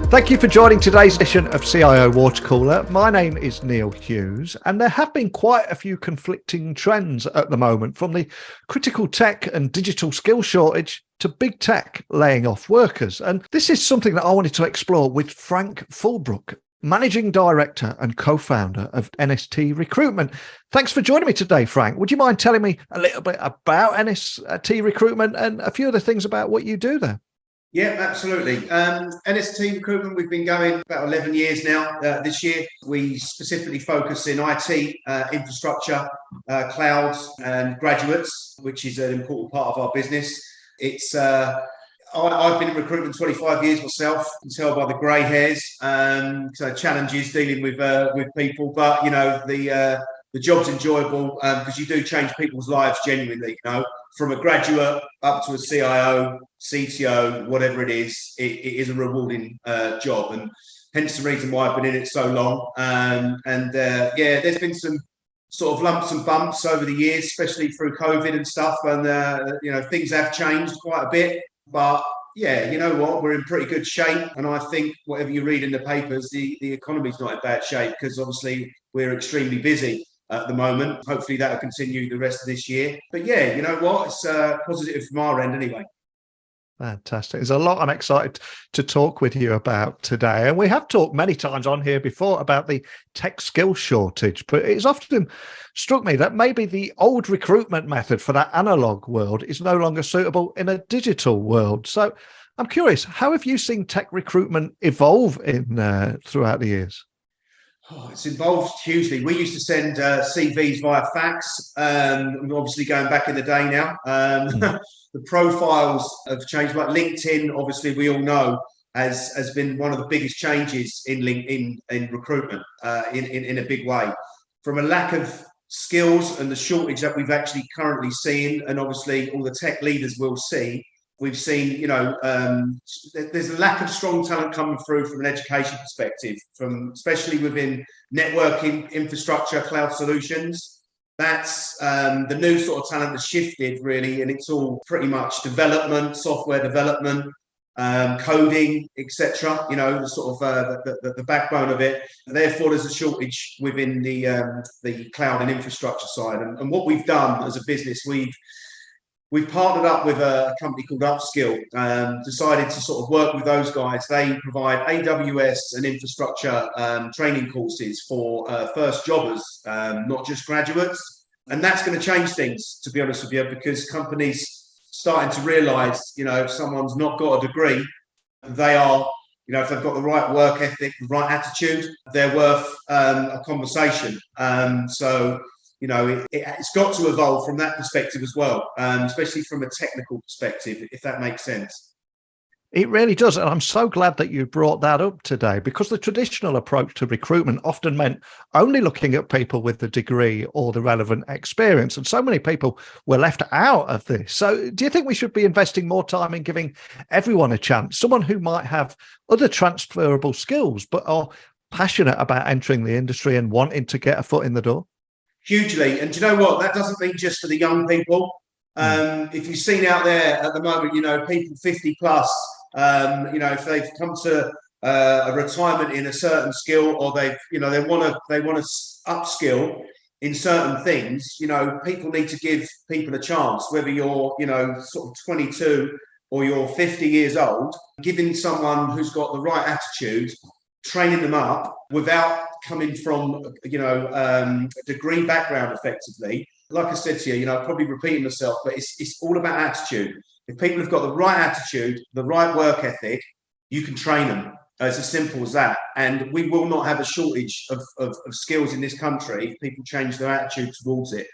Thank you for joining today's edition of CIO Watercooler. My name is Neil Hughes, and there have been quite a few conflicting trends at the moment, from the critical tech and digital skill shortage to big tech laying off workers. And this is something that I wanted to explore with Frank Fulbrook, Managing Director and co-founder of NST Recruitment. Thanks for joining me today, Frank. Would you mind telling me a little bit about NST Recruitment and a few of the things about what you do there? Yeah, absolutely. NST Recruitment, we've been going about 11 years now. This year, we specifically focus in IT, infrastructure, clouds and graduates, which is an important part of our business. I've been in recruitment 25 years myself. You can tell by the grey hairs. So challenges dealing with people, but the job's enjoyable because you do change people's lives genuinely. From a graduate up to a CIO, CTO, whatever it is a rewarding job, and hence the reason why I've been in it so long. There's been some sort of lumps and bumps over the years, especially through COVID and stuff, and things have changed quite a bit. But yeah, you know what? We're in pretty good shape, and I think whatever you read in the papers, the economy's not in bad shape because obviously we're extremely busy at the moment. Hopefully that'll continue the rest of this year. But yeah, you know what? It's positive from our end anyway. Fantastic. There's a lot I'm excited to talk with you about today. And we have talked many times on here before about the tech skill shortage, but it's often struck me that maybe the old recruitment method for that analog world is no longer suitable in a digital world. So I'm curious, how have you seen tech recruitment evolve throughout the years? Oh, it's evolved hugely. We used to send CVs via fax, obviously going back in the day now. The profiles have changed, like LinkedIn, obviously we all know, has been one of the biggest changes in recruitment in a big way. From a lack of skills and the shortage that we've actually currently seen, and obviously all the tech leaders will see, we've seen, there's a lack of strong talent coming through from an education perspective, especially within networking, infrastructure, cloud solutions. That's the new sort of talent has shifted really, and it's all pretty much development, software development, coding, etc. The sort of the backbone of it. Therefore, there's a shortage within the cloud and infrastructure side. And what we've done as a business, we've partnered up with a company called Upskill, decided to sort of work with those guys. They provide AWS and infrastructure training courses for first jobbers, not just graduates. And that's going to change things, to be honest with you, because companies starting to realise, if someone's not got a degree, they are, if they've got the right work ethic, the right attitude, they're worth a conversation. It's got to evolve from that perspective as well, especially from a technical perspective, if that makes sense. It really does. And I'm so glad that you brought that up today, because the traditional approach to recruitment often meant only looking at people with the degree or the relevant experience. And so many people were left out of this. So do you think we should be investing more time in giving everyone a chance? Someone who might have other transferable skills, but are passionate about entering the industry and wanting to get a foot in the door? Hugely. And do you know what? That doesn't mean just for the young people. If you've seen out there at the moment, people 50 plus, if they've come to a retirement in a certain skill, or they want to upskill in certain things, people need to give people a chance, whether you're, sort of 22 or you're 50 years old. Giving someone who's got the right attitude, training them up without coming from, a degree background effectively. Like I said to you, probably repeating myself, but it's all about attitude. If people have got the right attitude, the right work ethic, you can train them. It's as simple as that. And we will not have a shortage of skills in this country if people change their attitude towards it.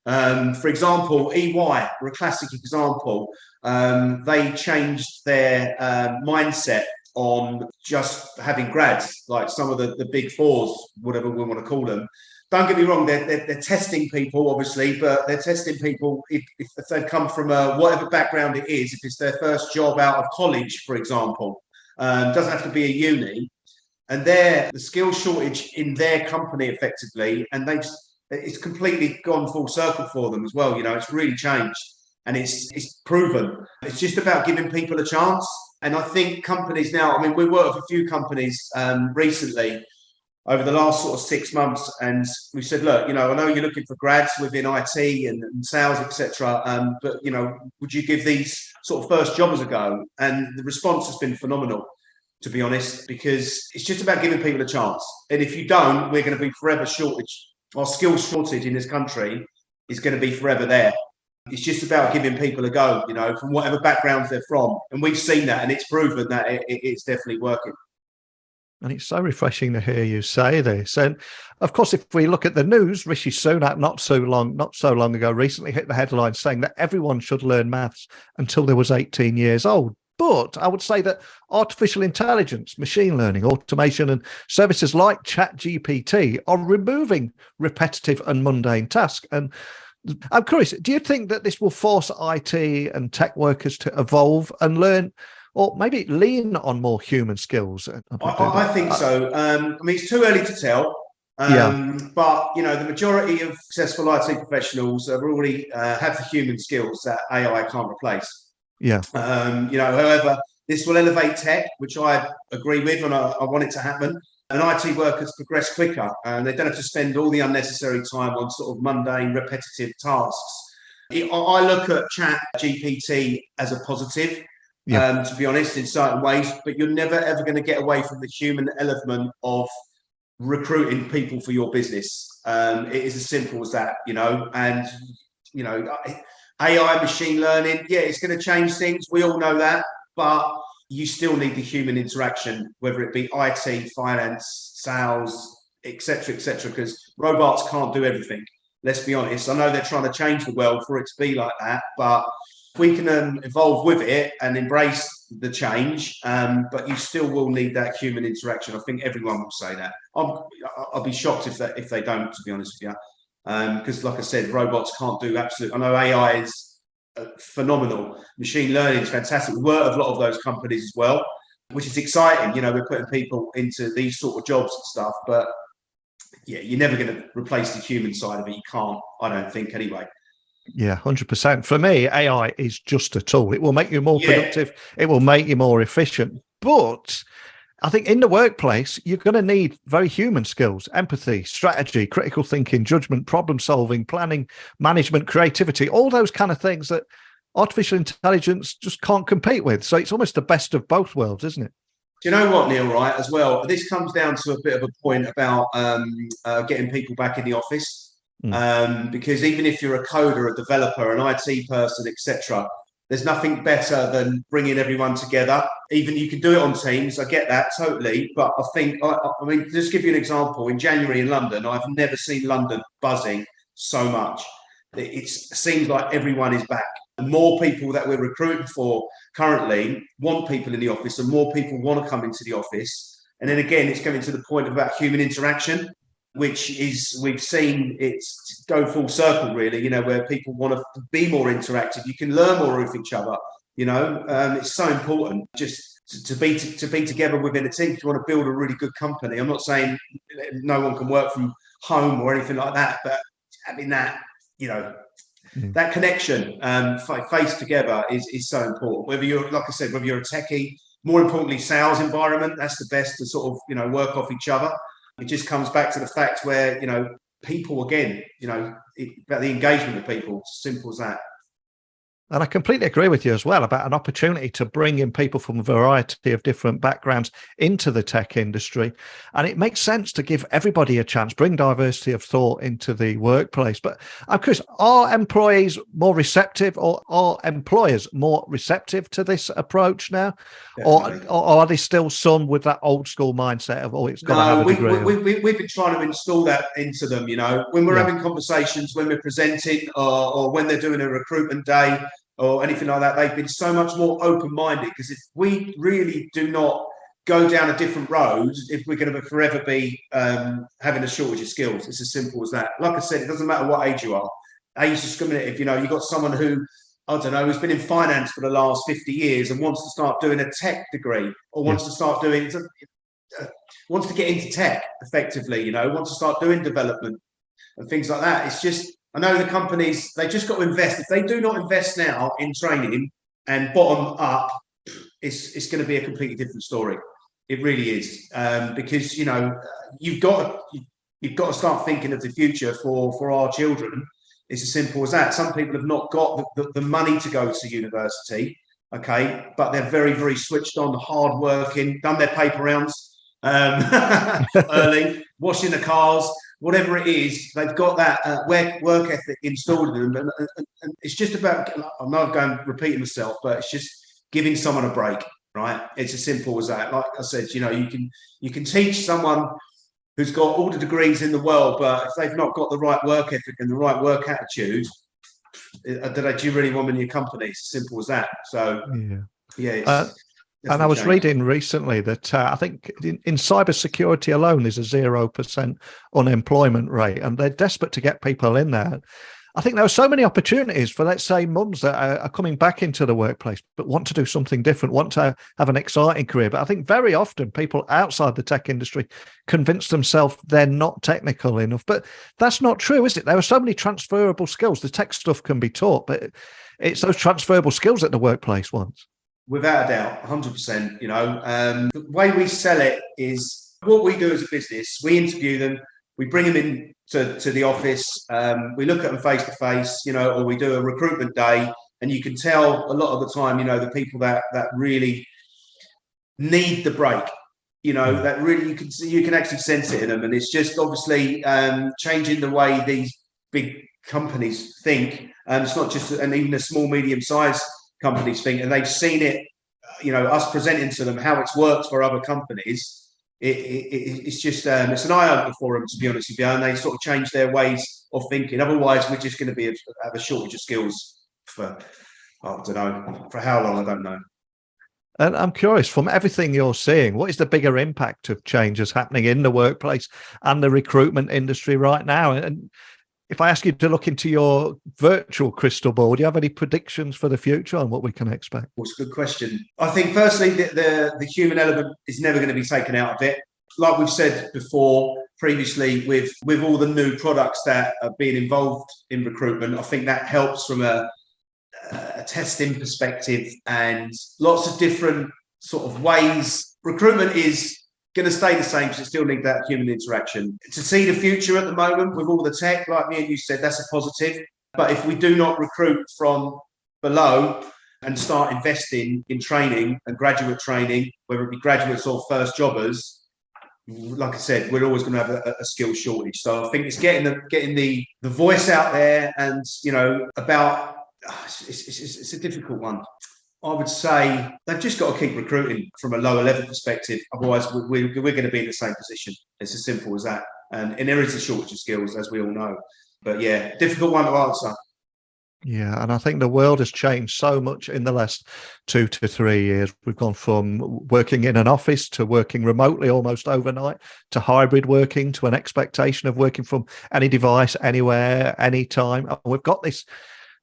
For example, EY were a classic example. They changed their mindset on just having grads, like some of the big fours, whatever we want to call them. Don't get me wrong, they're testing people, obviously, but they're testing people if they've come from whatever background it is, if it's their first job out of college, for example. Doesn't have to be a uni. And the skill shortage in their company effectively, and it's completely gone full circle for them as well. It's really changed, and it's proven. It's just about giving people a chance. And I think companies now, I mean, we worked with a few companies recently over the last sort of 6 months, and we said, look, I know you're looking for grads within IT and sales, etc. But would you give these sort of first jobbers a go? And the response has been phenomenal, to be honest, because it's just about giving people a chance. And if you don't, we're going to be forever shortage. Our skills shortage in this country is going to be forever there. It's just about giving people a go, from whatever backgrounds they're from. And we've seen that, and it's proven that it's definitely working. And it's so refreshing to hear you say this. And of course, if we look at the news, Rishi Sunak not so long ago recently hit the headlines saying that everyone should learn maths until they was 18 years old. But I would say that artificial intelligence, machine learning, automation, and services like ChatGPT are removing repetitive and mundane tasks. And I'm curious, do you think that this will force IT and tech workers to evolve and learn, or maybe lean on more human skills? I think so. I mean, it's too early to tell. But the majority of successful IT professionals have already have the human skills that AI can't replace. Yeah. However, this will elevate tech, which I agree with, and I want it to happen. And IT workers progress quicker, and they don't have to spend all the unnecessary time on sort of mundane, repetitive tasks. I look at Chat GPT as a positive, to be honest, in certain ways, but you're never ever going to get away from the human element of recruiting people for your business. It is as simple as that, and AI, machine learning, it's going to change things. We all know that, but you still need the human interaction, whether it be IT, finance, sales, etc., because robots can't do everything. Let's be honest. I know they're trying to change the world for it to be like that, but we can evolve with it and embrace the change, but you still will need that human interaction. I think everyone will say that. I'll be shocked if they don't, to be honest with you. Because like I said, robots can't do absolutely. I know AI is phenomenal. Machine learning is fantastic. We work with a lot of those companies as well, which is exciting. We're putting people into these sort of jobs and stuff, but you're never going to replace the human side of it. You can't, I don't think, anyway. Yeah, 100%. For me, AI is just a tool. It will make you more productive. It will make you more efficient. But I think in the workplace, you're going to need very human skills: empathy, strategy, critical thinking, judgment, problem solving, planning, management, creativity, all those kind of things that artificial intelligence just can't compete with. So it's almost the best of both worlds, isn't it? Do you know what, Neil, right, as well? This comes down to a bit of a point about getting people back in the office. Because even if you're a coder, a developer, an IT person, etc., there's nothing better than bringing everyone together. Even you can do it on Teams. I get that totally. But I think, I mean, just give you an example. In January in London, I've never seen London buzzing so much. It seems like everyone is back. The more people that we're recruiting for currently want people in the office, and more people want to come into the office. And then again, it's coming to the point about human interaction, which is, we've seen it go full circle, really, where people want to be more interactive. You can learn more of each other, it's so important just to be together within a team if you want to build a really good company. I'm not saying no one can work from home or anything like that, but having that, that connection, face together is so important. Whether you're, like I said, whether you're a techie, more importantly, sales environment, that's the best to sort of, work off each other. It just comes back to the fact where, people, again, about the engagement of people. Simple as that. And I completely agree with you as well about an opportunity to bring in people from a variety of different backgrounds into the tech industry. And it makes sense to give everybody a chance, bring diversity of thought into the workplace. But I'm curious, are employees more receptive, or are employers more receptive to this approach now? Or are there still some with that old school mindset of, it's got to have a degree? We've been trying to install that into them, when we're having conversations, when we're presenting, or when they're doing a recruitment day or anything like that. They've been so much more open-minded, because if we really do not go down a different road, if we're going to forever be having a shortage of skills, it's as simple as that. Like I said, it doesn't matter what age you are. Age discriminative, you've got someone who, I don't know, who's been in finance for the last 50 years and wants to start doing a tech degree, or wants to start doing, wants to get into tech effectively, wants to start doing development and things like that. It's just, I know the companies, they just got to invest. If they do not invest now in training and bottom up, it's going to be a completely different story. It really is, because you've got to start thinking of the future for our children. It's as simple as that. Some people have not got the money to go to university, okay, but they're very, very switched on, hard-working, done their paper rounds early, washing the cars, whatever it is. They've got that work ethic installed in them, and it's just about. I know I'm going repeating myself, but it's just giving someone a break, right? It's as simple as that. Like I said, you can teach someone who's got all the degrees in the world, but if they've not got the right work ethic and the right work attitude, do you really want them in your company? It's as simple as that. So, yeah. And I was reading recently that I think in cybersecurity alone, there's a 0% unemployment rate, and they're desperate to get people in there. I think there are so many opportunities for, let's say, mums that are coming back into the workplace, but want to do something different, want to have an exciting career. But I think very often people outside the tech industry convince themselves they're not technical enough. But that's not true, is it? There are so many transferable skills. The tech stuff can be taught, but it's those transferable skills that the workplace wants. Without a doubt, 100%. The way we sell it is what we do as a business. We interview them, we bring them in to the office, we look at them face to face, or we do a recruitment day, and you can tell a lot of the time, the people that really need the break, that really you can actually sense it in them, and it's just obviously changing the way these big companies think. It's not just, and even the small, medium-sized companies think, and they've seen it, us presenting to them how it's worked for other companies. It's just it's an eye opener for them, to be honest with you, and they sort of change their ways of thinking. Otherwise, we're just going to have a shortage of skills for, I don't know, for how long, I don't know. And I'm curious, from everything you're seeing, what is the bigger impact of changes happening in the workplace and the recruitment industry right now? And if I ask you to look into your virtual crystal ball, do you have any predictions for the future on what we can expect? Well, it's a good question. I think, firstly, the human element is never going to be taken out of it. Like we've said before, previously, with all the new products that are being involved in recruitment, I think that helps from a testing perspective and lots of different sort of ways. Recruitment is going to stay the same, because it still needs that human interaction. To see the future at the moment with all the tech, like me and you said, that's a positive. But if we do not recruit from below and start investing in training and graduate training, whether it be graduates or first jobbers, like I said, we're always going to have a skill shortage. So I think it's getting the voice out there, and about it's a difficult one. I would say they've just got to keep recruiting from a lower level perspective. Otherwise, we're going to be in the same position. It's as simple as that. And there is a shortage of skills, as we all know. But yeah, difficult one to answer. Yeah, and I think the world has changed so much in the last 2 to 3 years. We've gone from working in an office to working remotely almost overnight, to hybrid working, to an expectation of working from any device, anywhere, anytime. And we've got this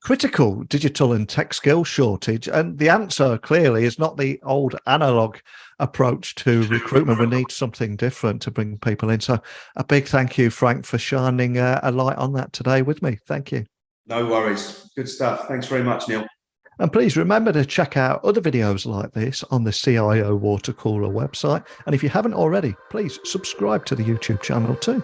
critical digital and tech skill shortage, and the answer clearly is not the old analog approach to recruitment. We need something different to bring people in. So a big thank you, Frank, for shining a light on that today with me. Thank you. No worries. Good stuff. Thanks very much, Neil. And please remember to check out other videos like this on the CIO Water Cooler website. And if you haven't already, please subscribe to the YouTube channel too.